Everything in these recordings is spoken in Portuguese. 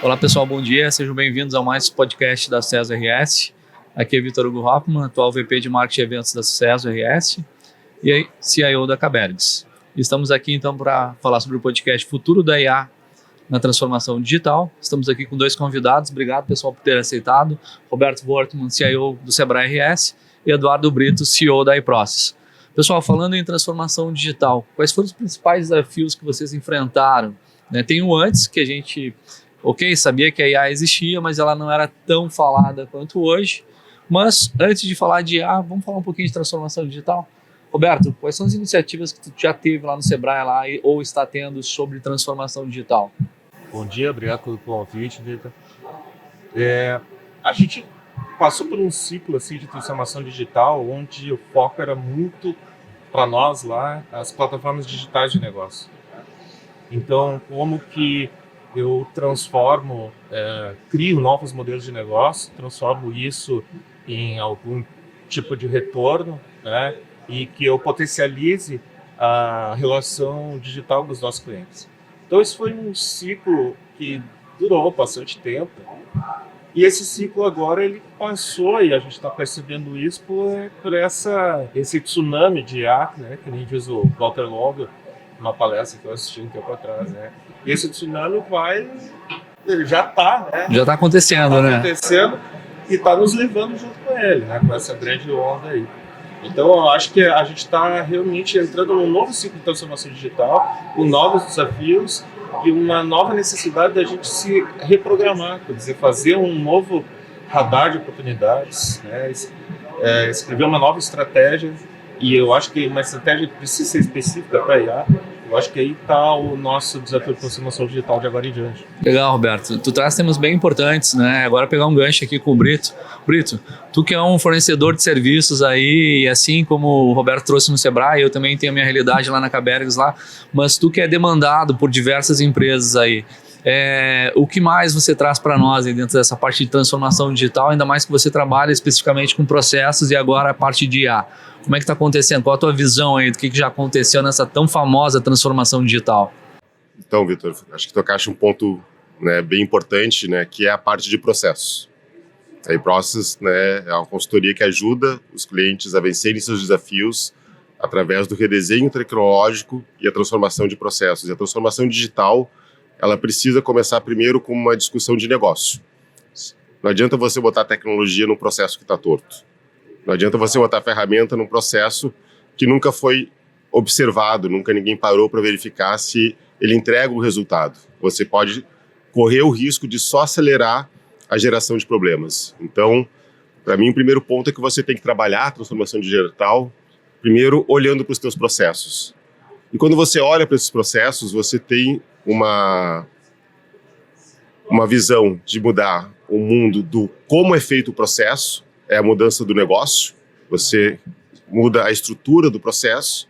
Olá pessoal, bom dia, sejam bem-vindos a mais um podcast da SUCESS RS. Aqui é Vitor Hugo Hoffman, atual VP de Marketing e Eventos da SUCESS RS e aí, CIO da Cabergs. Estamos aqui então para falar sobre o podcast Futuro da IA na Transformação Digital. Estamos aqui com dois convidados, obrigado pessoal por ter aceitado, Roberto Wortmann, CIO do Sebrae RS e Eduardo Brito, CEO da iProcess. Pessoal, falando em transformação digital, quais foram os principais desafios que vocês enfrentaram? Tem um antes que a gente, sabia que a IA existia, mas ela não era tão falada quanto hoje. Mas antes de falar de IA, vamos falar um pouquinho de transformação digital? Roberto, quais são as iniciativas que tu já teve lá no Sebrae ou está tendo sobre transformação digital? Bom dia, obrigado pelo convite, Vitor. A gente passou por um ciclo assim, de transformação digital, onde o foco era muito, para nós lá, as plataformas digitais de negócio. Então, como que eu transformo, crio novos modelos de negócio, transformo isso em algum tipo de retorno, né, e que eu potencialize a relação digital dos nossos clientes. Então, esse foi um ciclo que durou bastante tempo. E esse ciclo agora ele passou, e a gente está percebendo isso por esse tsunami de IA, né, que nem diz o Walter Longo, numa palestra que eu assisti um tempo atrás, né? E esse tsunami ele já está, né? Já está acontecendo, né? Acontecendo e está nos levando junto com ele, né? Com essa grande onda aí. Então, eu acho que a gente está realmente entrando num novo ciclo de transformação digital, com novos desafios e uma nova necessidade da gente se reprogramar, quer dizer, fazer um novo radar de oportunidades, né? Escrever uma nova estratégia, e eu acho que uma estratégia precisa ser específica para a IA. Eu acho que aí está o nosso desafio de transformação digital de agora em diante. Legal, Roberto. Tu traz temas bem importantes, né? Agora pegar um gancho aqui com o Brito. Brito, tu que é um fornecedor de serviços aí, e assim como o Roberto trouxe no Sebrae, eu também tenho a minha realidade lá na Cabergs lá, mas tu que é demandado por diversas empresas aí, o que mais você traz para nós aí dentro dessa parte de transformação digital, ainda mais que você trabalha especificamente com processos e agora a parte de IA? Como é que está acontecendo? Qual a tua visão aí do que já aconteceu nessa tão famosa transformação digital? Então, Vitor, acho que tocaste um ponto, né, bem importante, né, que é a parte de processos. A iProcess, né, é uma consultoria que ajuda os clientes a vencerem seus desafios através do redesenho tecnológico e a transformação de processos. E a transformação digital, ela precisa começar primeiro com uma discussão de negócio. Não adianta você botar tecnologia num processo que está torto. Não adianta você botar ferramenta num processo que nunca foi observado, nunca ninguém parou para verificar se ele entrega o resultado. Você pode correr o risco de só acelerar a geração de problemas. Então, para mim, o primeiro ponto é que você tem que trabalhar a transformação digital, primeiro olhando para os teus processos. E quando você olha para esses processos, você tem uma visão de mudar o mundo do como é feito o processo, é a mudança do negócio, você muda a estrutura do processo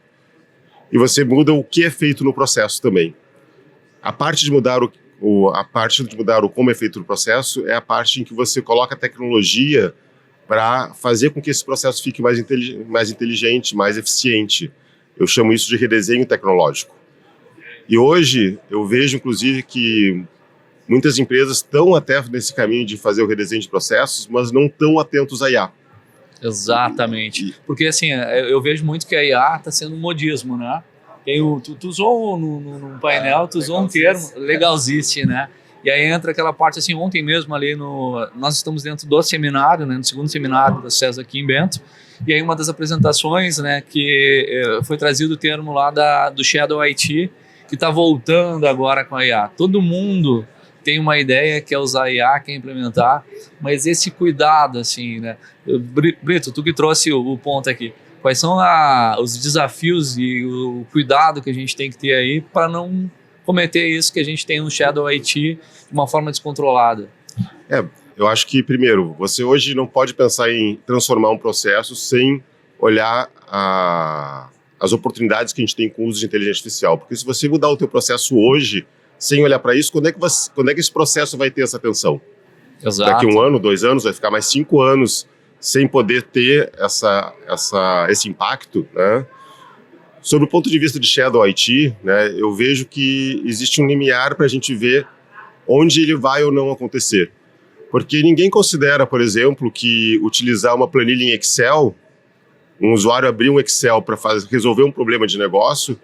e você muda o que é feito no processo também. A parte de mudar o como é feito no processo é a parte em que você coloca a tecnologia para fazer com que esse processo fique mais inteligente, mais eficiente. Eu chamo isso de redesenho tecnológico. E hoje eu vejo, inclusive, que muitas empresas estão até nesse caminho de fazer o redesenho de processos, mas não estão atentos à IA. Exatamente. Porque assim, eu vejo muito que a IA está sendo um modismo, né? Tu usou no painel, tu usou um termo, legalzice, né? E aí entra aquela parte assim, ontem mesmo ali nós estamos dentro do seminário, né? No segundo seminário da SUCESS aqui em Bento, e aí uma das apresentações, né, que foi trazido o termo lá do Shadow IT, que está voltando agora com a IA. Todo mundo tem uma ideia, quer usar a IA, quer implementar, mas esse cuidado, assim, né? Brito, tu que trouxe o ponto aqui, quais são os desafios e o cuidado que a gente tem que ter aí para não cometer isso que a gente tem no Shadow IT de uma forma descontrolada? Eu acho que, primeiro, você hoje não pode pensar em transformar um processo sem olhar as oportunidades que a gente tem com o uso de inteligência artificial, porque se você mudar o teu processo hoje, sem olhar para isso, quando é que esse processo vai ter essa atenção? Exato. Daqui 1 ano, 2 anos, vai ficar mais 5 anos sem poder ter esse impacto, né? Sobre o ponto de vista de Shadow IT, né, eu vejo que existe um limiar para a gente ver onde ele vai ou não acontecer. Porque ninguém considera, por exemplo, que utilizar uma planilha em Excel, um usuário abrir um Excel para resolver um problema de negócio,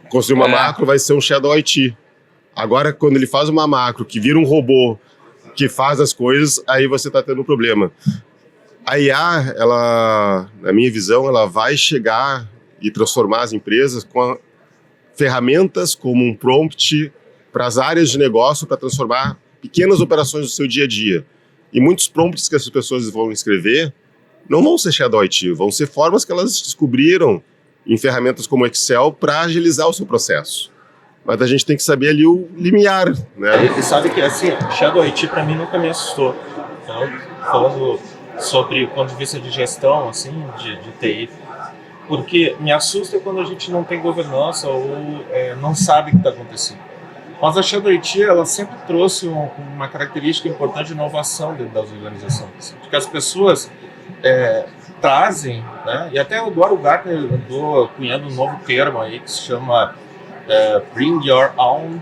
construir uma macro vai ser um Shadow IT. Agora, quando ele faz uma macro que vira um robô que faz as coisas, aí você está tendo um problema. A IA, ela, na minha visão, ela vai chegar e transformar as empresas com ferramentas como um prompt para as áreas de negócio para transformar pequenas operações do seu dia a dia. E muitos prompts que as pessoas vão escrever não vão ser Shadow IT, vão ser formas que elas descobriram em ferramentas como Excel para agilizar o seu processo. Mas a gente tem que saber ali o limiar, né? E sabe que, assim, Shadow IT para mim nunca me assustou. Então, falando sobre o ponto de vista de gestão, assim, de TI, porque me assusta quando a gente não tem governança ou não sabe o que está acontecendo. Mas a Shadow IT, ela sempre trouxe uma característica importante de inovação dentro das organizações. Porque as pessoas trazem, né? E até agora o Gartner andou cunhando um novo termo aí que se chama Bring Your Own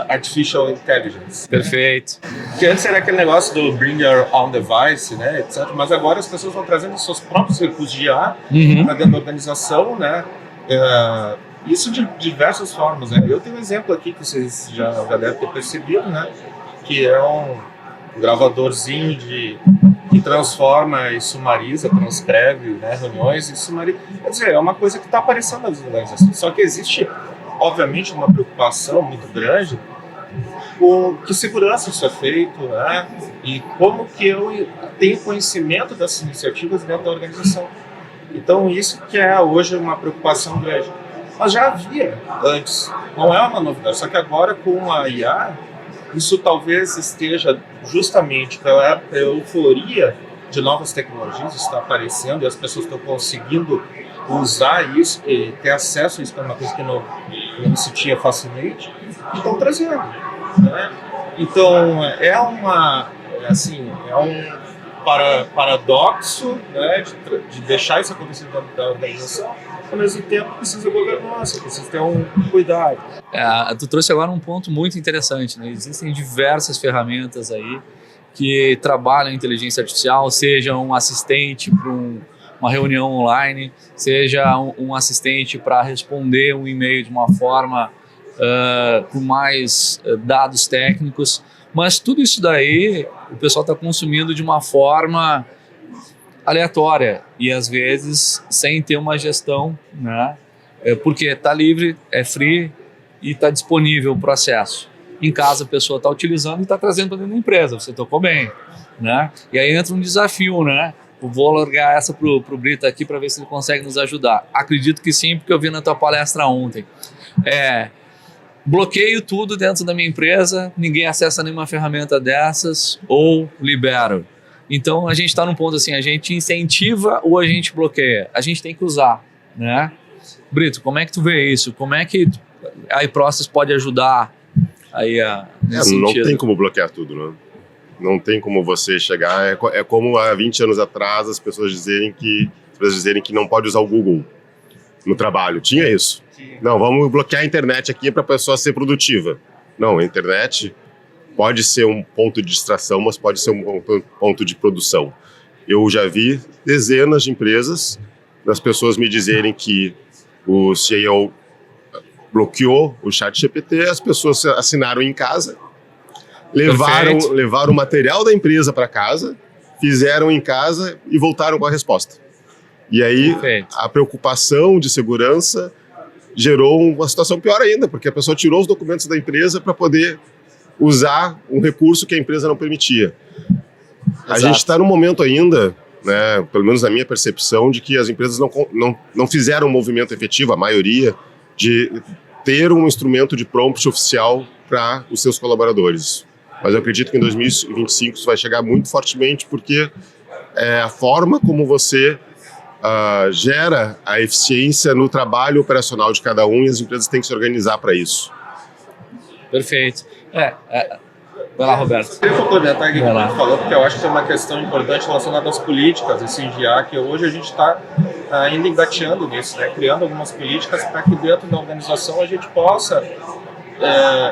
Artificial Intelligence. Perfeito. Que antes era aquele negócio do Bring Your Own Device, né, etc. Mas agora as pessoas vão trazendo seus próprios recursos de IA para dentro da organização, né? Isso de diversas formas, né? Eu tenho um exemplo aqui que vocês já devem ter percebido, né? Que é um gravadorzinho que transforma e sumariza, transcreve, né, reuniões e sumariza. Quer dizer, é uma coisa que está aparecendo nas organizações. Só que existe, obviamente, uma preocupação muito grande com que segurança isso é feito, né? E como que eu tenho conhecimento dessas iniciativas dentro da organização. Então, isso que é hoje uma preocupação grande. Mas já havia antes, não é uma novidade, só que agora com a IA, isso talvez esteja justamente pela euforia de novas tecnologias, está aparecendo e as pessoas estão conseguindo usar isso e ter acesso a isso, que é uma coisa que não se tinha facilmente, e estão trazendo, né? Então, é um paradoxo, né, de deixar isso acontecer dentro da organização. Ao mesmo tempo, precisa governança, precisa ter um cuidado. Tu trouxe agora um ponto muito interessante, né? Existem diversas ferramentas aí que trabalham inteligência artificial, seja um assistente para uma reunião online, seja um assistente para responder um e-mail de uma forma com mais dados técnicos, mas tudo isso daí o pessoal está consumindo de uma forma aleatória e às vezes sem ter uma gestão, né? Porque está livre, é free e está disponível o processo. Em casa a pessoa está utilizando e está trazendo para dentro da empresa, você tocou bem, né? E aí entra um desafio, né? Eu vou largar essa pro Brito aqui para ver se ele consegue nos ajudar. Acredito que sim, porque eu vi na tua palestra ontem. Bloqueio tudo dentro da minha empresa, ninguém acessa nenhuma ferramenta dessas ou libero. Então a gente está num ponto assim, a gente incentiva ou a gente bloqueia? A gente tem que usar, né? Brito, como é que tu vê isso? Como é que a iProcess pode ajudar aí nesse não sentido? Tem como bloquear tudo, né? Não tem como você chegar... É como há 20 anos atrás as pessoas dizerem que não pode usar o Google no trabalho. Tinha isso. Não, vamos bloquear a internet aqui para a pessoa ser produtiva. Não, a internet pode ser um ponto de distração, mas pode ser um ponto de produção. Eu já vi dezenas de empresas das pessoas me dizerem que o CEO bloqueou o ChatGPT, as pessoas assinaram em casa, levaram o material da empresa para casa, fizeram em casa e voltaram com a resposta. E aí a preocupação de segurança gerou uma situação pior ainda, porque a pessoa tirou os documentos da empresa para poder usar um recurso que a empresa não permitia. Exato. A gente está num momento ainda, né, pelo menos na minha percepção, de que as empresas não fizeram um movimento efetivo, a maioria, de ter um instrumento de prompt oficial para os seus colaboradores. Mas eu acredito que em 2025 isso vai chegar muito fortemente, porque é a forma como você gera a eficiência no trabalho operacional de cada um, e as empresas têm que se organizar para isso. Perfeito. Vai lá, Roberto. Eu queria complementar aqui o que você falou, porque eu acho que é uma questão importante relacionada às políticas, assim, de IA, que hoje a gente está ainda engateando nisso, né? Criando algumas políticas para que dentro da organização a gente possa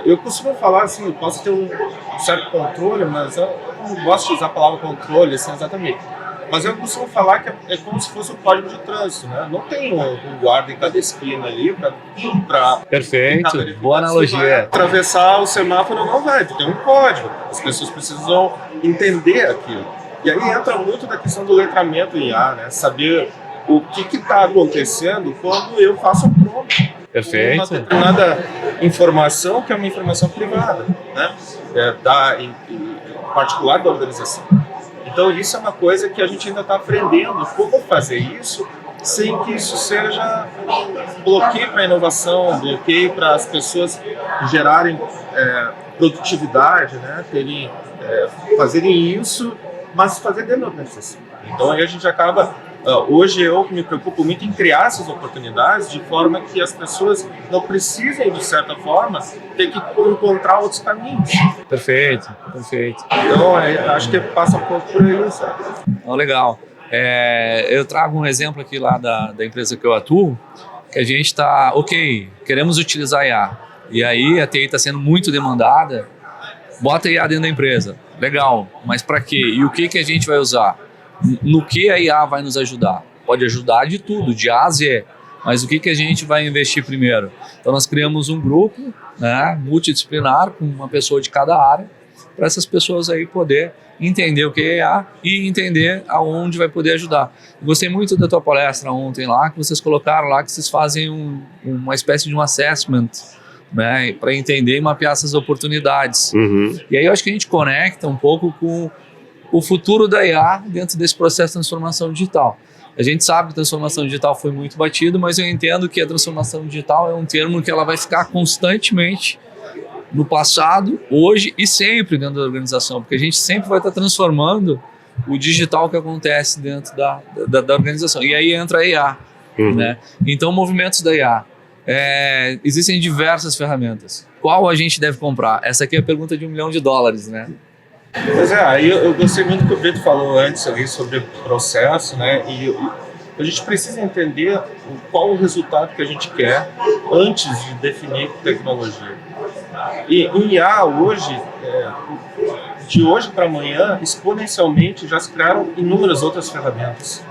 eu costumo falar assim, eu posso ter um certo controle, mas eu não gosto de usar a palavra controle, assim, exatamente. Mas eu costumo falar que é como se fosse um código de trânsito, né? Não tem um guarda em cada esquina ali para Perfeito, boa analogia. Atravessar o semáforo não vai, tem um código. As pessoas precisam entender aquilo. E aí entra muito da questão do letramento em IA, né? Saber o que está acontecendo quando eu faço um prompt. Perfeito. Uma determinada informação que é uma informação privada, né? Em particular da organização. Então isso é uma coisa que a gente ainda está aprendendo como fazer isso sem que isso seja um bloqueio para a inovação, bloqueio para as pessoas gerarem produtividade, né? Fazerem isso, mas fazer dentro da organização. Então aí a gente acaba, hoje eu me preocupo muito em criar essas oportunidades de forma que as pessoas não precisem, de certa forma, ter que encontrar outros caminhos. Perfeito. Então acho que passa um pouco por aí, sabe? Legal. Eu trago um exemplo aqui lá da empresa que eu atuo, que a gente está, queremos utilizar IA. E aí a TI está sendo muito demandada, bota IA dentro da empresa. Legal, mas para quê? E o que a gente vai usar? No que a IA vai nos ajudar? Pode ajudar de tudo, de A a Z, mas o que a gente vai investir primeiro? Então nós criamos um grupo, né, multidisciplinar, com uma pessoa de cada área, para essas pessoas aí poder entender o que é IA e entender aonde vai poder ajudar. Gostei muito da tua palestra ontem lá, que vocês colocaram lá que vocês fazem uma espécie de um assessment, né, para entender e mapear essas oportunidades. Uhum. E aí eu acho que a gente conecta um pouco com o futuro da IA dentro desse processo de transformação digital. A gente sabe que a transformação digital foi muito batido, mas eu entendo que a transformação digital é um termo que ela vai ficar constantemente no passado, hoje e sempre dentro da organização, porque a gente sempre vai estar transformando o digital que acontece dentro da organização. E aí entra a IA. Uhum. Né? Então, movimentos da IA. Existem diversas ferramentas. Qual a gente deve comprar? Essa aqui é a pergunta de $1 milhão, né? Pois aí eu gostei muito do que o Brito falou antes ali sobre o processo, né? E a gente precisa entender qual o resultado que a gente quer antes de definir tecnologia. E em IA hoje, de hoje para amanhã, exponencialmente já se criaram inúmeras outras ferramentas,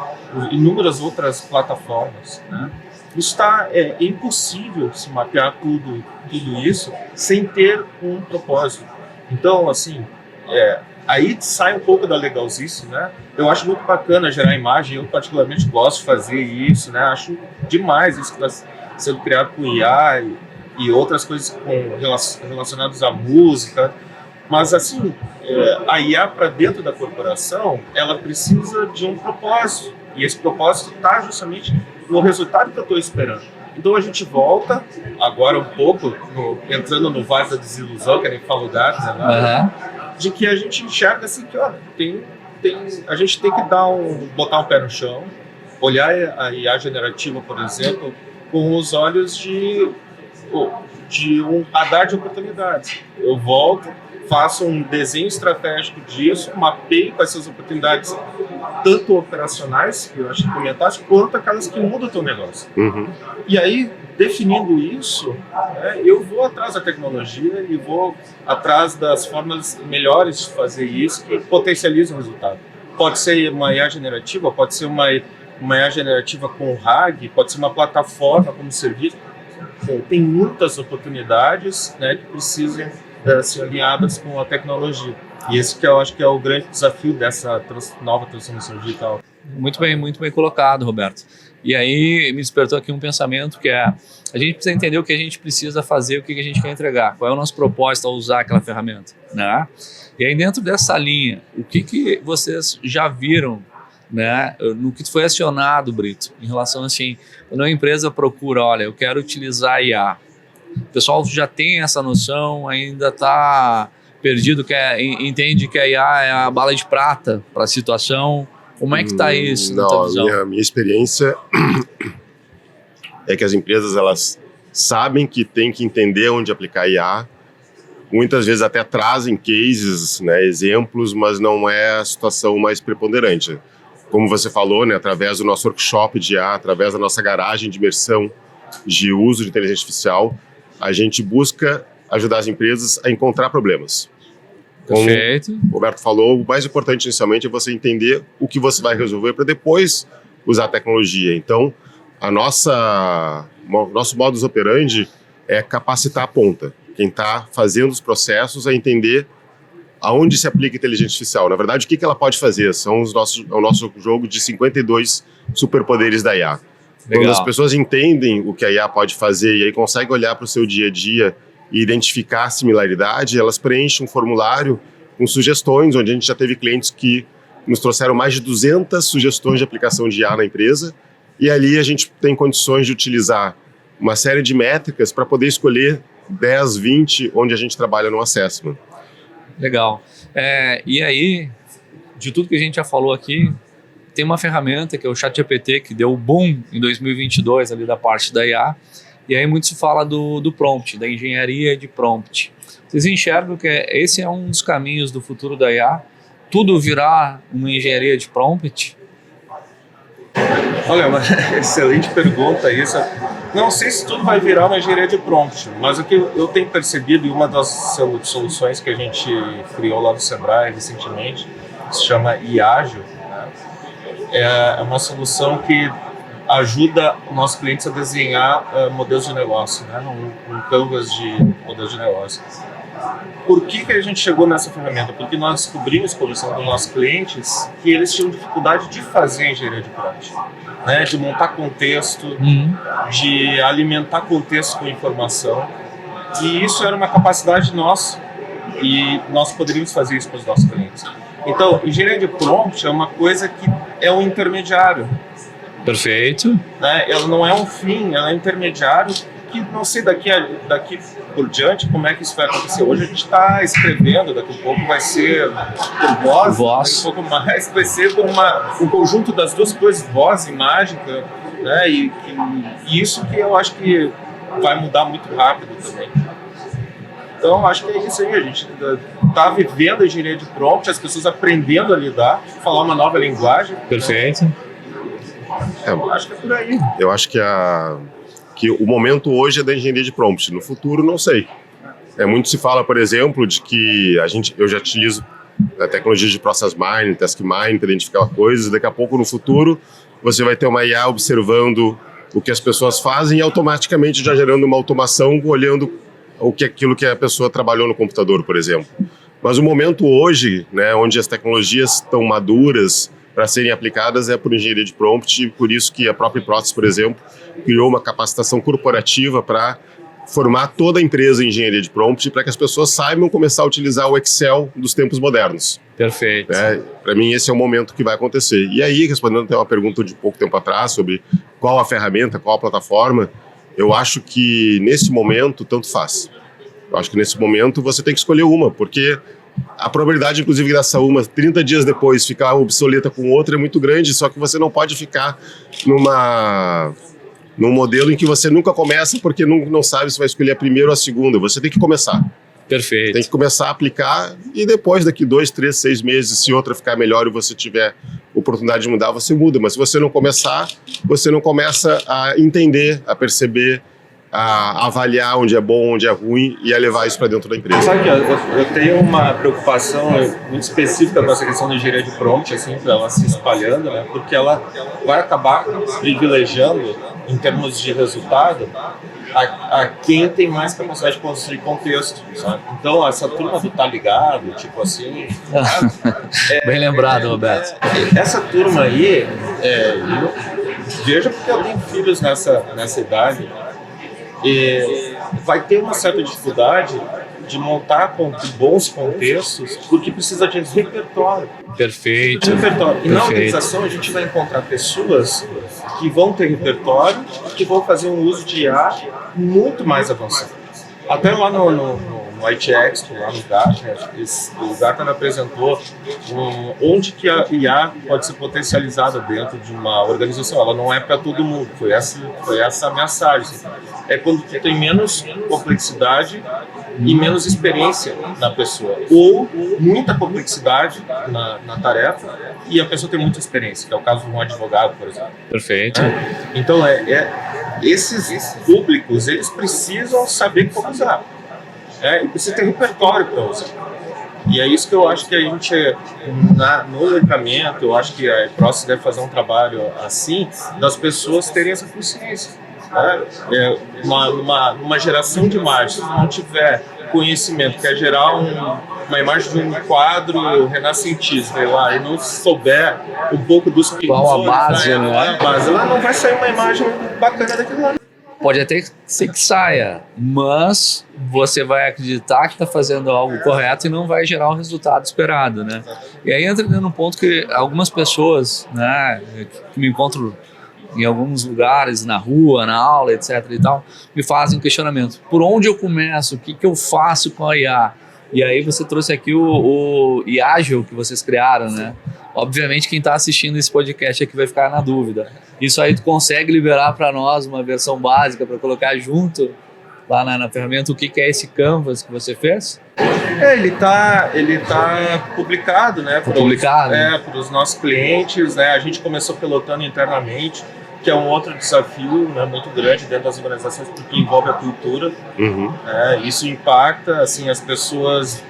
inúmeras outras plataformas, né? É impossível se mapear tudo isso sem ter um propósito. Então, assim, aí sai um pouco da legalzice, né? Eu acho muito bacana gerar imagem, eu particularmente gosto de fazer isso, né? Acho demais isso que está sendo criado com IA e outras coisas relacionadas à música. Mas, assim, a IA para dentro da corporação, ela precisa de um propósito. E esse propósito está justamente no resultado que eu estou esperando. Então a gente volta, agora um pouco, entrando no vale da desilusão, que a gente falou de que a gente enxerga assim que, olha, a gente tem que botar um pé no chão, olhar a IA generativa, por exemplo, com os olhos de um radar de oportunidades. Eu volto, faço um desenho estratégico disso, mapeio quais são as oportunidades, tanto operacionais, que eu acho que comentaste, quanto aquelas que mudam o teu negócio. Uhum. E aí, definindo isso, eu vou atrás da tecnologia e vou atrás das formas melhores de fazer isso que potencializam o resultado. Pode ser uma IA generativa, pode ser uma IA generativa com RAG, pode ser uma plataforma como serviço. Tem muitas oportunidades, né, que precisam ser alinhadas com a tecnologia. E esse que eu acho que é o grande desafio dessa nova transformação digital. Muito bem colocado, Roberto. E aí me despertou aqui um pensamento que a gente precisa entender o que a gente precisa fazer, o que a gente quer entregar, qual é o nosso propósito ao usar aquela ferramenta, né? E aí dentro dessa linha, o que vocês já viram, né, no que foi acionado, Brito, em relação assim, quando uma empresa procura, olha, eu quero utilizar IA, o pessoal já tem essa noção, ainda está perdido, entende que a IA é a bala de prata para a situação. Como é que está isso na tua visão? Minha experiência é que as empresas elas sabem que tem que entender onde aplicar IA, muitas vezes até trazem cases, né, exemplos, mas não é a situação mais preponderante. Como você falou, né, através do nosso workshop de IA, através da nossa garagem de imersão de uso de inteligência artificial, a gente busca ajudar as empresas a encontrar problemas. Como Perfeito. o Roberto falou, o mais importante inicialmente é você entender o que você vai resolver para depois usar a tecnologia. Então, nosso modus operandi é capacitar a ponta. Quem está fazendo os processos a entender aonde se aplica a inteligência artificial. Na verdade, o que ela pode fazer? É o nosso jogo de 52 superpoderes da IA. Legal. Quando as pessoas entendem o que a IA pode fazer e aí conseguem olhar para o seu dia a dia e identificar a similaridade, elas preenchem um formulário com sugestões, onde a gente já teve clientes que nos trouxeram mais de 200 sugestões de aplicação de IA na empresa, e ali a gente tem condições de utilizar uma série de métricas para poder escolher 10, 20, onde a gente trabalha no assessment. Legal. E aí, de tudo que a gente já falou aqui, tem uma ferramenta que é o ChatGPT, que deu boom em 2022 ali da parte da IA, e aí muito se fala do prompt, da engenharia de prompt. Vocês enxergam que esse é um dos caminhos do futuro da IA? Tudo virar uma engenharia de prompt? Olha, uma excelente pergunta isso. Não sei se tudo vai virar uma engenharia de prompt, mas o que eu tenho percebido, e uma das soluções que a gente criou lá no Sebrae recentemente, se chama IAGIO, né? É uma solução que ajuda nossos clientes a desenhar modelos de negócio, né? um canvas de modelos de negócio. Por que a gente chegou nessa ferramenta? Porque nós descobrimos, conversando com nossos clientes, que eles tinham dificuldade de fazer engenharia de prompt, né? De montar contexto, de alimentar contexto com informação. E isso era uma capacidade nossa e nós poderíamos fazer isso para os nossos clientes. Então, engenharia de prompt é uma coisa que é um intermediário. Perfeito. Né? Ela não é um fim, ela é um intermediário que não sei daqui por diante como é que isso vai acontecer. Hoje a gente está escrevendo, daqui a pouco vai ser por voz, daqui a pouco mais vai ser um conjunto das duas coisas, voz e mágica, né? E isso que eu acho que vai mudar muito rápido também. Então acho que é isso aí, a gente está vivendo a engenharia de prompt, as pessoas aprendendo a lidar, falar uma nova linguagem. Perfeito. Acho que é por aí. Eu acho que o momento hoje é da engenharia de prompt. No futuro, não sei. Muito se fala, por exemplo, de que eu já utilizo a tecnologia de process mining, task mining para identificar coisas. Daqui a pouco, no futuro, você vai ter uma IA observando o que as pessoas fazem e automaticamente já gerando uma automação olhando aquilo que a pessoa trabalhou no computador, por exemplo. Mas o momento hoje, né, onde as tecnologias estão maduras para serem aplicadas é por engenharia de prompt, e por isso que a própria Prosus, por exemplo, criou uma capacitação corporativa para formar toda a empresa em engenharia de prompt para que as pessoas saibam começar a utilizar o Excel dos tempos modernos. Perfeito. Para mim, esse é o momento que vai acontecer. E aí, respondendo até uma pergunta de pouco tempo atrás sobre qual a ferramenta, qual a plataforma, eu acho que nesse momento, tanto faz. Eu acho que nesse momento você tem que escolher uma, porque a probabilidade, inclusive, dessa uma 30 dias depois ficar obsoleta com outra é muito grande, só que você não pode ficar num modelo em que você nunca começa porque não sabe se vai escolher a primeira ou a segunda. Você tem que começar. Perfeito. Tem que começar a aplicar e depois, daqui 2, 3, 6 meses, se outra ficar melhor e você tiver oportunidade de mudar, você muda. Mas se você não começar, você não começa a entender, a perceber, a avaliar onde é bom, onde é ruim e a levar isso para dentro da empresa. Sabe que eu tenho uma preocupação muito específica com essa questão da engenharia de prompt, assim, para ela se espalhando, né? Porque ela vai acabar privilegiando, em termos de resultado, a quem tem mais capacidade de construir contexto, sabe? Então, essa turma do tá ligado, tipo assim... Bem lembrado, Roberto. Essa turma aí, veja porque eu tenho filhos nessa idade, vai ter uma certa dificuldade de montar bons contextos porque precisa de repertório. Perfeito. E na organização a gente vai encontrar pessoas que vão ter repertório e que vão fazer um uso de IA muito mais avançado. Até lá no IT Expo, lá no Gartner, o Gartner apresentou onde que a IA pode ser potencializada dentro de uma organização. Ela não é para todo mundo, foi essa a mensagem. É quando tu tem menos complexidade e menos experiência na pessoa, ou muita complexidade na tarefa e a pessoa tem muita experiência, que é o caso de um advogado, por exemplo. Perfeito. Então, esses públicos, eles precisam saber como usar. e precisa ter repertório para usar. E é isso que eu acho que a gente, no letramento, eu acho que a Process deve fazer um trabalho assim, das pessoas terem essa consciência. Né? Numa geração de imagens, se não tiver conhecimento, quer gerar uma imagem de um quadro renascentista, e não souber um pouco dos pintores, qual a base, né? A base, lá não vai sair uma imagem bacana daquilo lá. Pode até ser que saia, mas você vai acreditar que está fazendo algo correto e não vai gerar o resultado esperado, né? E aí entra num ponto que algumas pessoas, né, que me encontro em alguns lugares, na rua, na aula, etc. e tal, me fazem questionamento. Por onde eu começo? O que eu faço com a IA? E aí você trouxe aqui o IAGIL que vocês criaram, né? Obviamente quem está assistindo esse podcast aqui vai ficar na dúvida. Isso aí tu consegue liberar para nós uma versão básica para colocar junto lá na ferramenta o que é esse Canvas que você fez? Ele tá publicado, né? Para os nossos clientes, né? A gente começou pilotando internamente, que é um outro desafio, né, muito grande dentro das organizações, porque envolve a cultura. Isso impacta, assim, as pessoas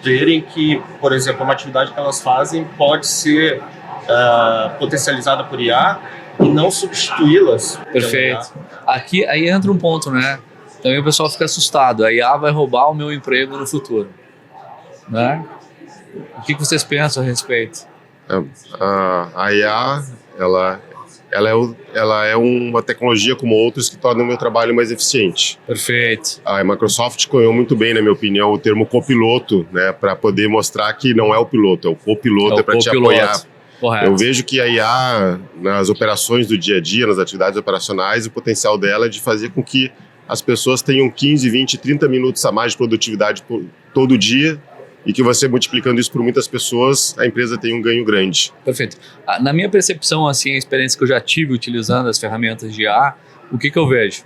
verem que, por exemplo, uma atividade que elas fazem pode ser potencializada por IA e não substituí-las. Perfeito. Aí entra um ponto, né? Também o pessoal fica assustado. A IA vai roubar o meu emprego no futuro, né? O que vocês pensam a respeito? A IA, ela é uma tecnologia como outras que torna o meu trabalho mais eficiente. Perfeito. A Microsoft cunhou muito bem, na minha opinião, o termo copiloto, né, para poder mostrar que não é o piloto, é o copiloto, para te apoiar. Correto. Eu vejo que a IA, nas operações do dia a dia, nas atividades operacionais, o potencial dela é de fazer com que as pessoas tenham 15, 20, 30 minutos a mais de produtividade todo dia, e que você multiplicando isso por muitas pessoas, a empresa tem um ganho grande. Perfeito. Na minha percepção, assim, a experiência que eu já tive utilizando as ferramentas de IA, o que eu vejo?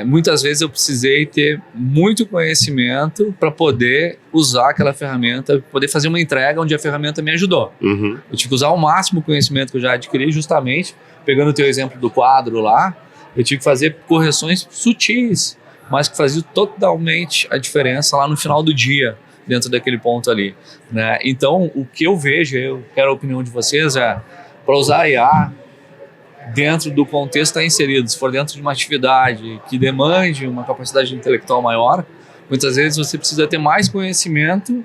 Muitas vezes eu precisei ter muito conhecimento para poder usar aquela ferramenta, poder fazer uma entrega onde a ferramenta me ajudou. Uhum. Eu tive que usar o máximo conhecimento que eu já adquiri, justamente, pegando o teu exemplo do quadro lá, eu tive que fazer correções sutis, mas que faziam totalmente a diferença lá no final do dia, dentro daquele ponto ali, né? Então, o que eu vejo, eu quero a opinião de vocês, para usar a IA dentro do contexto que está inserido, se for dentro de uma atividade que demande uma capacidade intelectual maior, muitas vezes você precisa ter mais conhecimento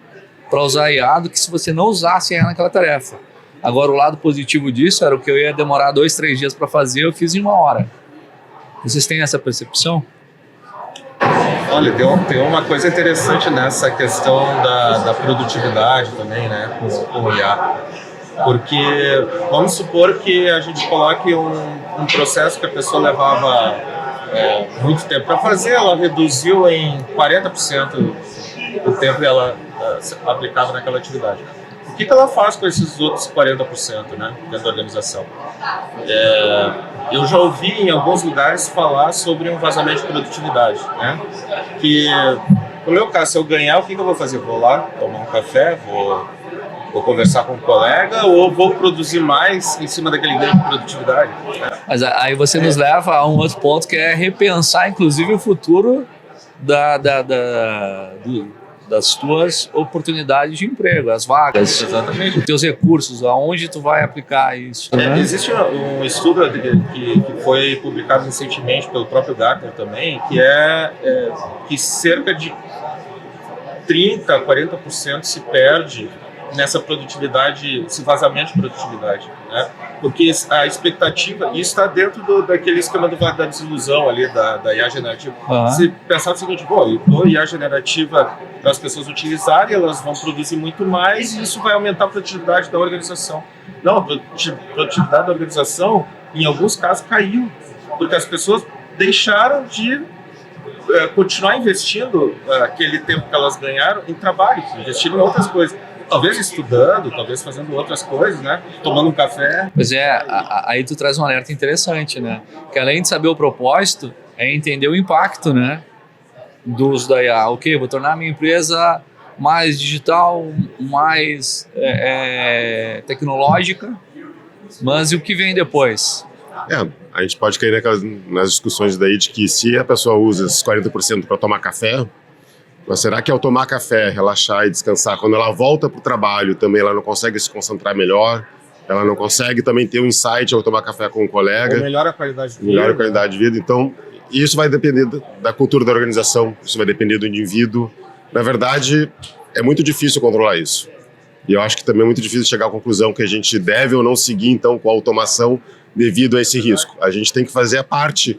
para usar a IA do que se você não usasse a IA naquela tarefa. Agora, o lado positivo disso era o que eu ia demorar 2, 3 dias para fazer, eu fiz em 1 hora. Vocês têm essa percepção? Olha, tem uma coisa interessante nessa questão da produtividade também, né, com o IA. Porque vamos supor que a gente coloque um processo que a pessoa levava muito tempo para fazer, ela reduziu em 40% o tempo que ela aplicava naquela atividade. O que ela faz com esses outros 40%, né, dentro da organização? Eu já ouvi em alguns lugares falar sobre um vazamento de produtividade, né? Que, no meu caso, se eu ganhar, o que eu vou fazer? Vou lá tomar um café, vou conversar com um colega ou vou produzir mais em cima daquele ganho de produtividade? Mas aí você nos leva a um outro ponto que é repensar, inclusive, o futuro das tuas oportunidades de emprego, as vagas. Exatamente. Os teus recursos, aonde tu vai aplicar isso. Né? Existe um estudo que foi publicado recentemente pelo próprio Gartner também, que cerca de 30% a 40% se perde nessa produtividade, esse vazamento de produtividade, né? Porque a expectativa, isso está dentro daquele esquema da desilusão ali, da IA generativa. Se pensar o seguinte, eu dou IA generativa para as pessoas utilizarem, elas vão produzir muito mais e isso vai aumentar a produtividade da organização. Não, a produtividade da organização, em alguns casos, caiu, porque as pessoas deixaram de continuar investindo aquele tempo que elas ganharam em trabalho, investindo em outras coisas. Talvez estudando, talvez fazendo outras coisas, né? Tomando um café. Pois aí tu traz um alerta interessante, né? Que além de saber o propósito, é entender o impacto, né? Do uso da IA. Ok, vou tornar a minha empresa mais digital, mais tecnológica, mas e o que vem depois? A gente pode cair nas discussões daí de que se a pessoa usa esses 40% para tomar café, mas será que ao tomar café, relaxar e descansar, quando ela volta para o trabalho também ela não consegue se concentrar melhor? Ela não consegue também ter um insight ao tomar café com um colega? Ou melhora a qualidade de vida. Melhora a qualidade de vida. Então, isso vai depender da cultura da organização, isso vai depender do indivíduo. Na verdade, é muito difícil controlar isso. E eu acho que também é muito difícil chegar à conclusão que a gente deve ou não seguir, então, com a automação devido a esse risco. A gente tem que fazer a parte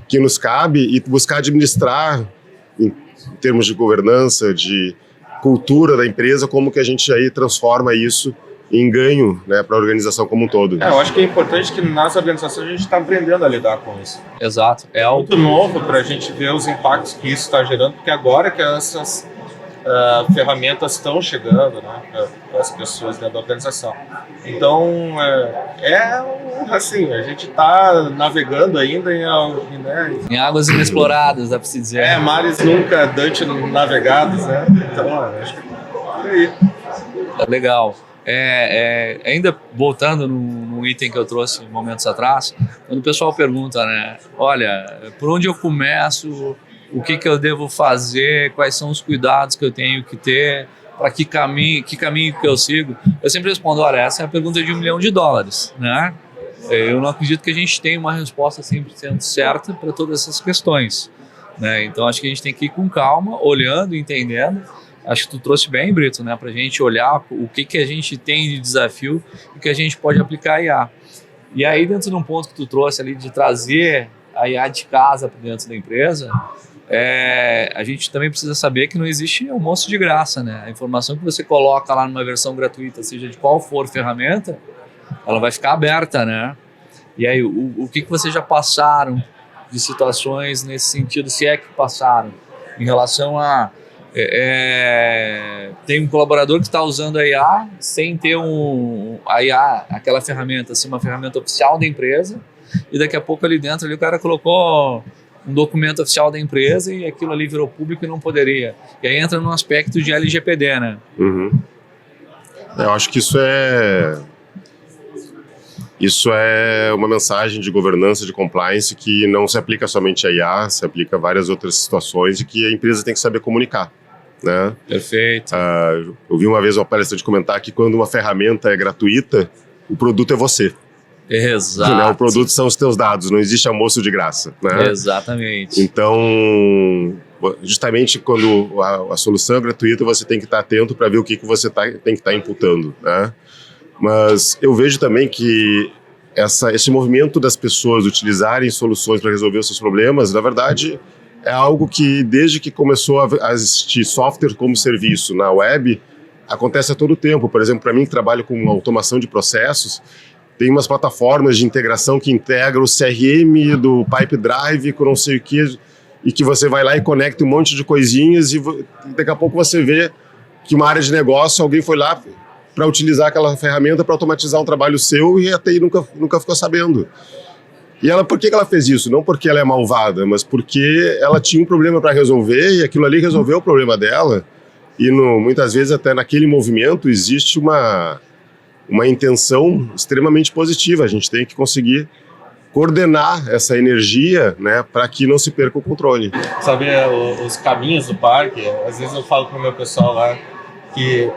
que nos cabe e buscar administrar, em termos de governança, de cultura da empresa, como que a gente aí transforma isso em ganho, né, para a organização como um todo. Eu acho que é importante que nas organizações a gente está aprendendo a lidar com isso. Exato. É muito novo para a gente ver os impactos que isso está gerando, porque agora que essas ferramentas estão chegando, né, para as pessoas dentro da organização. Então, assim, a gente está navegando ainda em águas inexploradas, dá para se dizer. Mares nunca antes navegados, né? Então, acho que é aí. Legal. Ainda voltando no item que eu trouxe momentos atrás, quando o pessoal pergunta, né, olha, por onde eu começo, o que eu devo fazer, quais são os cuidados que eu tenho que ter, para que caminho que eu sigo, eu sempre respondo, olha, essa é a pergunta de $1 milhão, né? Eu não acredito que a gente tenha uma resposta 100% certa para todas essas questões, né? Então acho que a gente tem que ir com calma, olhando, entendendo. Acho que tu trouxe bem, Brito, né, para a gente olhar o que a gente tem de desafio e que a gente pode aplicar a IA. E aí, dentro de um ponto que tu trouxe ali de trazer a IA de casa para dentro da empresa, a gente também precisa saber que não existe almoço de graça, né? A informação que você coloca lá numa versão gratuita, seja de qual for ferramenta, ela vai ficar aberta, né? E aí, o que vocês já passaram de situações nesse sentido, se é que passaram, em relação a tem um colaborador que está usando a IA sem ter a IA, aquela ferramenta, assim, uma ferramenta oficial da empresa, e daqui a pouco ali dentro ali, o cara colocou um documento oficial da empresa e aquilo ali virou público e não poderia. E aí entra num aspecto de LGPD, né? Uhum. Eu acho que isso é uma mensagem de governança, de compliance, que não se aplica somente a IA, se aplica a várias outras situações e que a empresa tem que saber comunicar, né? Perfeito. Eu vi uma vez uma palestrante comentar que quando uma ferramenta é gratuita, o produto é você. Exato. Né? O produto são os teus dados, não existe almoço de graça, né? Exatamente. Então, justamente quando a solução é gratuita, você tem que estar atento para ver o que você tem que estar imputando, né? Mas eu vejo também que esse movimento das pessoas utilizarem soluções para resolver os seus problemas, na verdade, é algo que desde que começou a existir software como serviço na web, acontece a todo tempo. Por exemplo, para mim que trabalho com automação de processos, tem umas plataformas de integração que integram o CRM do Pipe Drive com não sei o que, e que você vai lá e conecta um monte de coisinhas e daqui a pouco você vê que uma área de negócio, alguém foi lá para utilizar aquela ferramenta para automatizar um trabalho seu e a TI nunca ficou sabendo. E ela, por que ela fez isso? Não porque ela é malvada, mas porque ela tinha um problema para resolver e aquilo ali resolveu o problema dela. E muitas vezes até naquele movimento existe uma intenção extremamente positiva. A gente tem que conseguir coordenar essa energia, né, para que não se perca o controle. Sabe, os caminhos do parque, às vezes eu falo para o meu pessoal lá que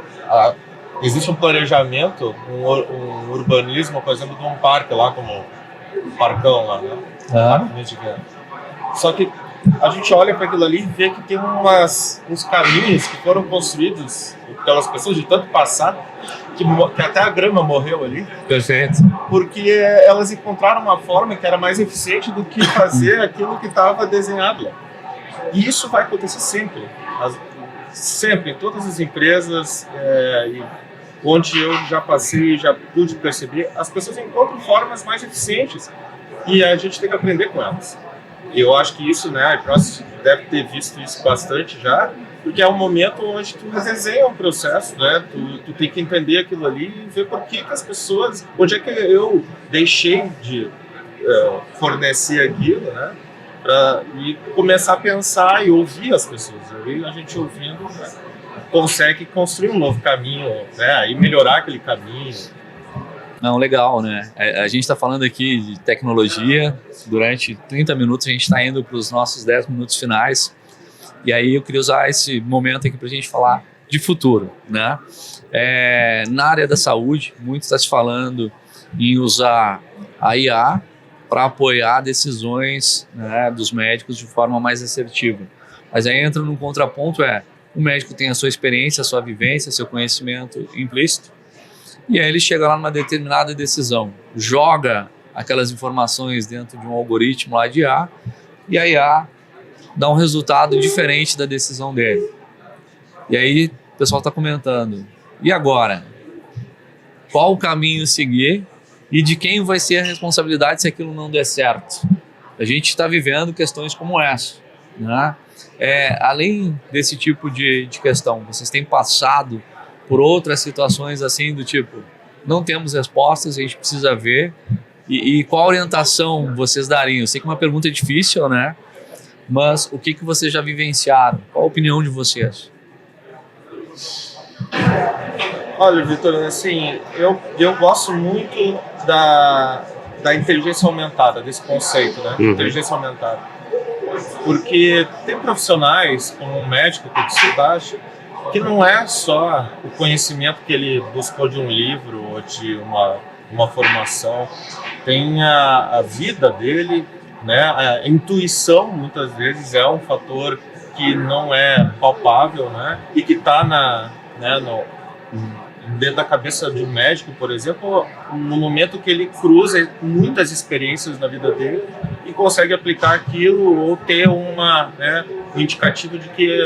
existe um planejamento, um urbanismo, por exemplo, de um parque lá, como o Parcão lá, né? Só que a gente olha para aquilo ali e vê que tem uns caminhos que foram construídos pelas pessoas de tanto passar, que até a grama morreu ali. Perfeito. Porque elas encontraram uma forma que era mais eficiente do que fazer aquilo que estava desenhado lá. E isso vai acontecer sempre. Sempre, em todas as empresas, onde eu já passei, já pude perceber, as pessoas encontram formas mais eficientes e a gente tem que aprender com elas. E eu acho que isso, né, a Process deve ter visto isso bastante já, porque é um momento onde tu redesenha um processo, né, tu tem que entender aquilo ali e ver por que as pessoas, onde é que eu deixei de fornecer aquilo, né, e começar a pensar e ouvir as pessoas. E a gente ouvindo, né, consegue construir um novo caminho, né, e melhorar aquele caminho. Não, legal, né? A gente está falando aqui de tecnologia, durante 30 minutos a gente está indo para os nossos 10 minutos finais, e aí eu queria usar esse momento aqui para a gente falar de futuro, né? Na área da saúde, muito está se falando em usar a IA para apoiar decisões, né, dos médicos de forma mais assertiva. Mas aí entra num contraponto, o médico tem a sua experiência, a sua vivência, seu conhecimento implícito, e aí ele chega lá numa determinada decisão, joga aquelas informações dentro de um algoritmo lá de IA, e a IA dá um resultado diferente da decisão dele. E aí o pessoal está comentando, e agora? Qual o caminho seguir e de quem vai ser a responsabilidade se aquilo não der certo? A gente está vivendo questões como essa, né? Além desse tipo de questão, vocês têm passado por outras situações assim do tipo, não temos respostas, a gente precisa ver, e qual orientação vocês dariam? Eu sei que é uma pergunta difícil, né? Mas o que vocês já vivenciaram? Qual a opinião de vocês? Olha, Vitor, assim, eu gosto muito da inteligência aumentada, desse conceito, né? Inteligência aumentada. Porque tem profissionais, como um médico que você acha, que não é só o conhecimento que ele buscou de um livro ou de uma formação, tem a vida dele, né? A intuição, muitas vezes, é um fator que não é palpável, né? E que está dentro da cabeça de um médico, por exemplo, no momento que ele cruza muitas experiências na vida dele e consegue aplicar aquilo ou ter um indicativo de que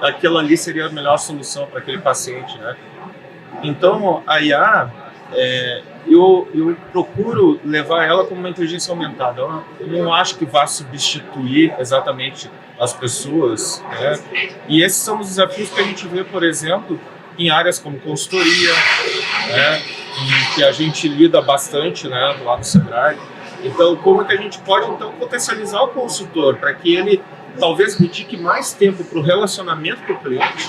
aquilo ali seria a melhor solução para aquele paciente, né? Então, a IA, eu procuro levar ela como uma inteligência aumentada. Eu não acho que vá substituir exatamente as pessoas, né? E esses são os desafios que a gente vê, por exemplo, em áreas como consultoria, né, em que a gente lida bastante, né, lá no Sebrae. Então, como é que a gente pode potencializar o consultor para que ele talvez dedique mais tempo para o relacionamento com o cliente,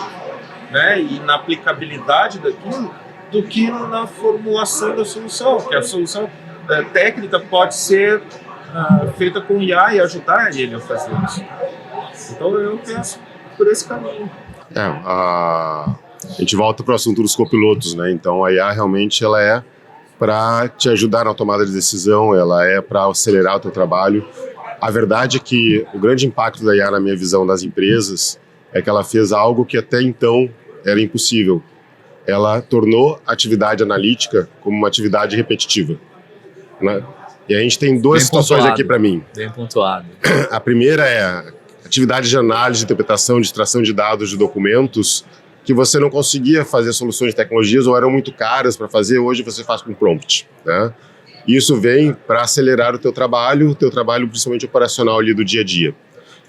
né, e na aplicabilidade daquilo, do que na formulação da solução, que a solução técnica pode ser feita com IA e ajudar ele a fazer isso. Então, eu penso por esse caminho. A gente volta para o assunto dos copilotos, né? Então a IA realmente ela é para te ajudar na tomada de decisão, ela é para acelerar o teu trabalho. A verdade é que o grande impacto da IA na minha visão das empresas é que ela fez algo que até então era impossível. Ela tornou a atividade analítica como uma atividade repetitiva, né? E a gente tem duas situações aqui para mim. Bem pontuado. A primeira é a atividade de análise, de interpretação, de extração de dados, de documentos, que você não conseguia fazer soluções de tecnologias ou eram muito caras para fazer, hoje você faz com prompt, né? Isso vem para acelerar o teu trabalho principalmente operacional ali do dia a dia.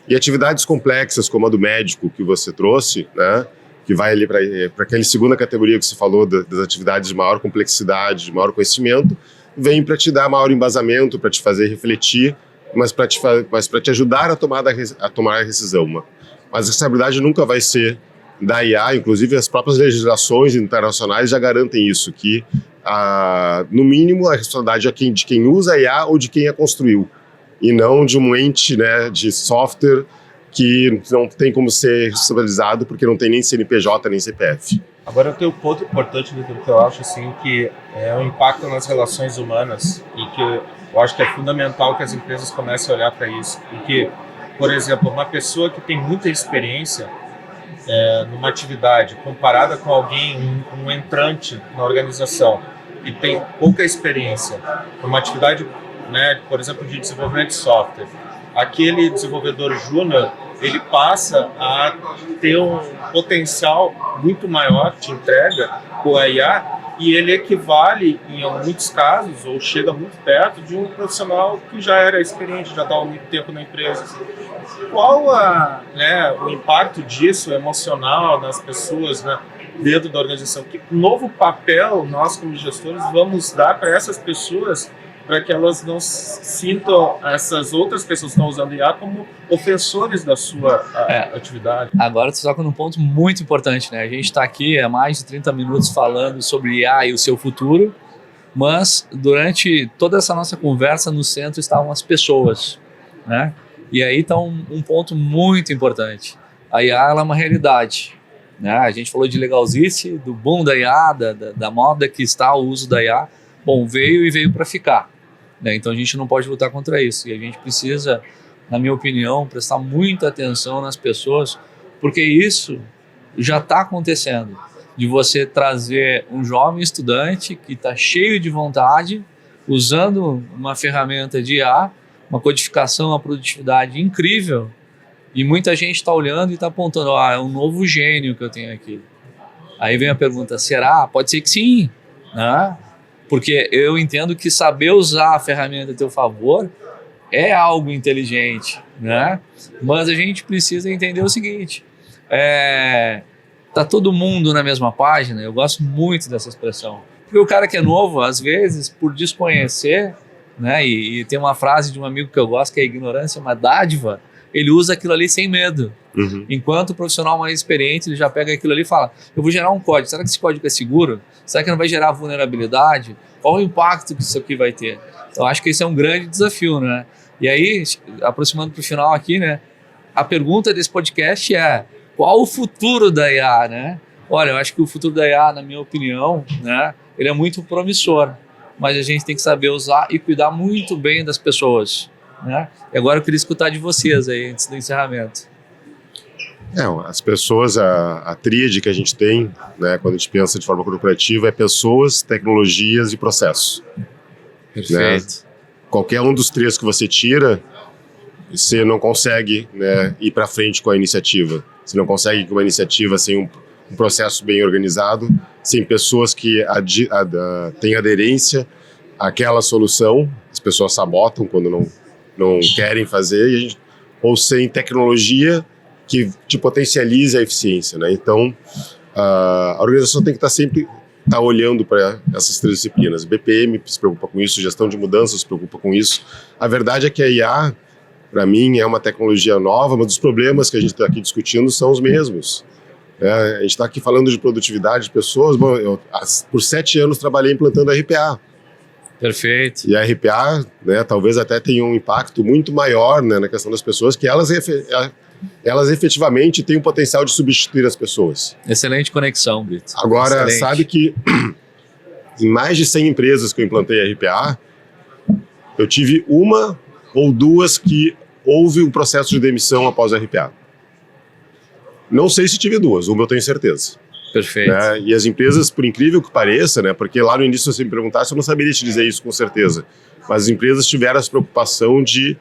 E atividades complexas como a do médico que você trouxe, né, que vai ali para aquela segunda categoria que você falou das atividades de maior complexidade, de maior conhecimento, vem para te dar maior embasamento, para te fazer refletir, mas para te ajudar a tomar a decisão. Mas essa habilidade nunca vai ser da IA, inclusive as próprias legislações internacionais já garantem isso, que no mínimo a responsabilidade é de quem usa a IA ou de quem a construiu, e não de um ente, né, de software que não tem como ser responsabilizado porque não tem nem CNPJ nem CPF. Agora tem um ponto importante, Vitor, que eu acho assim, que é o impacto nas relações humanas e que eu acho que é fundamental que as empresas comecem a olhar para isso. Porque, por exemplo, uma pessoa que tem muita experiência numa atividade comparada com alguém, um entrante na organização e tem pouca experiência numa atividade, né, por exemplo, de desenvolvimento de software, aquele desenvolvedor júnior, ele passa a ter um potencial muito maior de entrega com a IA e ele equivale, em muitos casos, ou chega muito perto de um profissional que já era experiente, já estava há muito tempo na empresa. Qual o impacto disso emocional nas pessoas, né, dentro da organização? Que novo papel nós, como gestores, vamos dar para essas pessoas para que elas não sintam essas outras pessoas que estão usando IA como ofensores da sua atividade? Agora você toca num ponto muito importante, né? A gente está aqui há mais de 30 minutos falando sobre IA e o seu futuro, Mas durante toda essa nossa conversa, no centro estavam as pessoas, né? E aí está um ponto muito importante. A IA ela é uma realidade, né? A gente falou de legalzice, do boom da IA, da moda que está o uso da IA. Bom, veio para ficar, né? Então a gente não pode lutar contra isso. E a gente precisa, na minha opinião, prestar muita atenção nas pessoas, porque isso já está acontecendo. De você trazer um jovem estudante que está cheio de vontade, usando uma ferramenta de IA, uma codificação, uma produtividade incrível, e muita gente está olhando e está apontando, é um novo gênio que eu tenho aqui. Aí vem a pergunta, será? Pode ser que sim, né? Porque eu entendo que saber usar a ferramenta a teu favor é algo inteligente, né? Mas a gente precisa entender o seguinte, tá todo mundo na mesma página. Eu gosto muito dessa expressão. Porque o cara que é novo, às vezes, por desconhecer, né, e tem uma frase de um amigo que eu gosto, que é: a ignorância é uma dádiva, ele usa aquilo ali sem medo. Enquanto o profissional mais experiente, ele já pega aquilo ali e fala: eu vou gerar um código, será que esse código é seguro? Será que não vai gerar vulnerabilidade? Qual o impacto que isso aqui vai ter? Então, acho que esse é um grande desafio, né? E aí, aproximando para o final aqui, né, a pergunta desse podcast é: qual o futuro da IA, né? Olha, eu acho que o futuro da IA, na minha opinião, né, ele é muito promissor, mas a gente tem que saber usar e cuidar muito bem das pessoas, né? E agora eu queria escutar de vocês aí, antes do encerramento. As pessoas, a tríade que a gente tem, né, quando a gente pensa de forma corporativa, é pessoas, tecnologias e processos. Perfeito. Né? Qualquer um dos três que você tira, você não consegue, né, ir para frente com a iniciativa. Você não consegue com uma iniciativa sem um processo bem organizado, sem pessoas que têm aderência àquela solução. As pessoas sabotam quando não querem fazer, ou sem tecnologia que te potencialize a eficiência, né? Então, a organização tem que estar olhando para essas três disciplinas. BPM se preocupa com isso, gestão de mudanças se preocupa com isso. A verdade é que a IA, para mim, é uma tecnologia nova, mas os problemas que a gente está aqui discutindo são os mesmos. A gente está aqui falando de produtividade de pessoas. Bom, eu, por 7 anos, trabalhei implantando a RPA. Perfeito. E a RPA, né, talvez até tenha um impacto muito maior, né, na questão das pessoas, que elas efetivamente têm o potencial de substituir as pessoas. Excelente conexão, Brito. Agora, Excelente. sabe que em mais de 100 empresas que eu implantei a RPA, eu tive uma ou duas que houve um processo de demissão após a RPA. Não sei se tive duas, uma eu tenho certeza. Perfeito. Né? E as empresas, por incrível que pareça, né, porque lá no início, se você me perguntasse, eu não saberia te dizer isso com certeza, mas as empresas tiveram essa preocupação de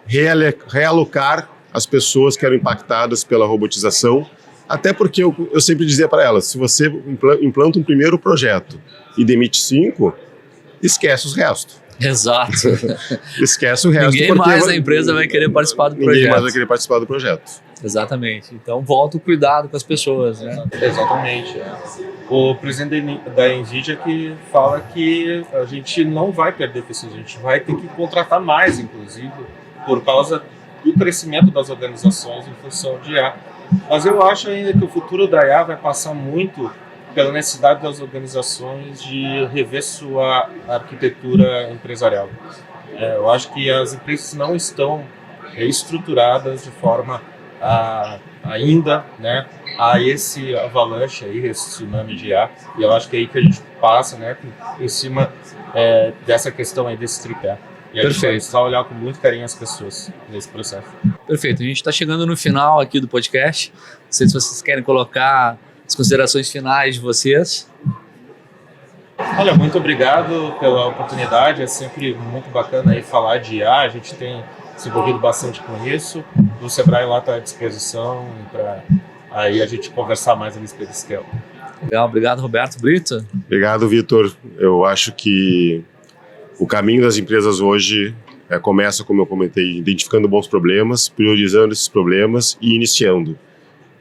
realocar as pessoas que eram impactadas pela robotização, até porque eu sempre dizia para elas, se você implanta um primeiro projeto e demite 5, esquece os restos. Exato. Esquece o resto. Ninguém mais na empresa vai querer participar do projeto. Ninguém mais vai querer participar do projeto. Exatamente. Então, volta o cuidado com as pessoas, né? Exatamente. O presidente da NVIDIA que fala que a gente não vai perder pessoas, a gente vai ter que contratar mais, inclusive, por causa do crescimento das organizações em função de IA. Mas eu acho ainda que o futuro da IA vai passar muito pela necessidade das organizações de rever sua arquitetura empresarial. Eu acho que as empresas não estão estruturadas de forma ainda, né, a esse avalanche aí, esse tsunami de IA, e eu acho que é aí que a gente passa, né, em cima dessa questão aí, desse tripé. E a gente vai precisar olhar com muito carinho as pessoas nesse processo. Perfeito. A gente está chegando no final aqui do podcast. Não sei se vocês querem colocar as considerações finais de vocês. Olha, muito obrigado pela oportunidade. É sempre muito bacana aí falar de IA. A gente tem se envolvido bastante com isso. O Sebrae lá está à disposição para aí a gente conversar mais a respeito desse tema. Legal, obrigado, Roberto. Brito? Obrigado, Vitor. Eu acho que o caminho das empresas hoje começa, como eu comentei, identificando bons problemas, priorizando esses problemas e iniciando.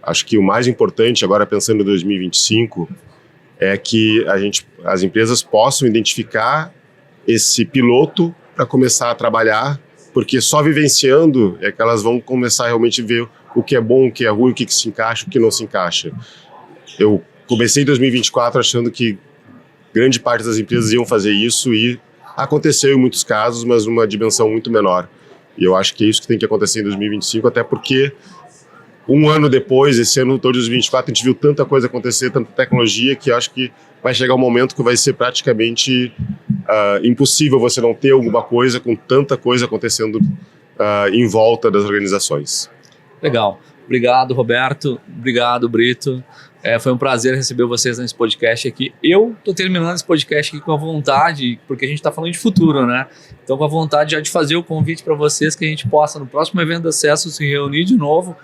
Acho que o mais importante, agora pensando em 2025, é que as empresas possam identificar esse piloto para começar a trabalhar, porque só vivenciando é que elas vão começar a realmente ver o que é bom, o que é ruim, o que se encaixa, o que não se encaixa. Eu comecei em 2024 achando que grande parte das empresas iam fazer isso e aconteceu em muitos casos, mas numa dimensão muito menor. E eu acho que é isso que tem que acontecer em 2025, até porque um ano depois, esse ano todo de 2024, a gente viu tanta coisa acontecer, tanta tecnologia, que eu acho que vai chegar um momento que vai ser praticamente impossível você não ter alguma coisa com tanta coisa acontecendo em volta das organizações. Legal. Obrigado, Roberto. Obrigado, Brito. Foi um prazer receber vocês nesse podcast aqui. Eu estou terminando esse podcast aqui com a vontade, porque a gente está falando de futuro, né? Então, com a vontade já de fazer o convite para vocês que a gente possa, no próximo evento da Acesso, se reunir de novo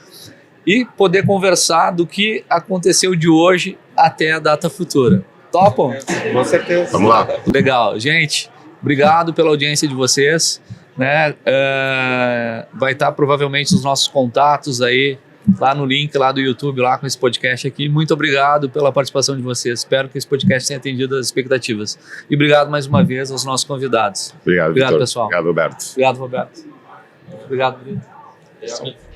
e poder conversar do que aconteceu de hoje até a data futura. Topam? Com certeza. Vamos lá. Legal. Gente, obrigado pela audiência de vocês. Né? Vai estar provavelmente os nossos contatos aí lá no link lá do YouTube, lá com esse podcast aqui. Muito obrigado pela participação de vocês. Espero que esse podcast tenha atendido as expectativas. E obrigado mais uma vez aos nossos convidados. Obrigado, Vitor. Pessoal. Obrigado, Roberto. Obrigado, Roberto. Obrigado, Brito.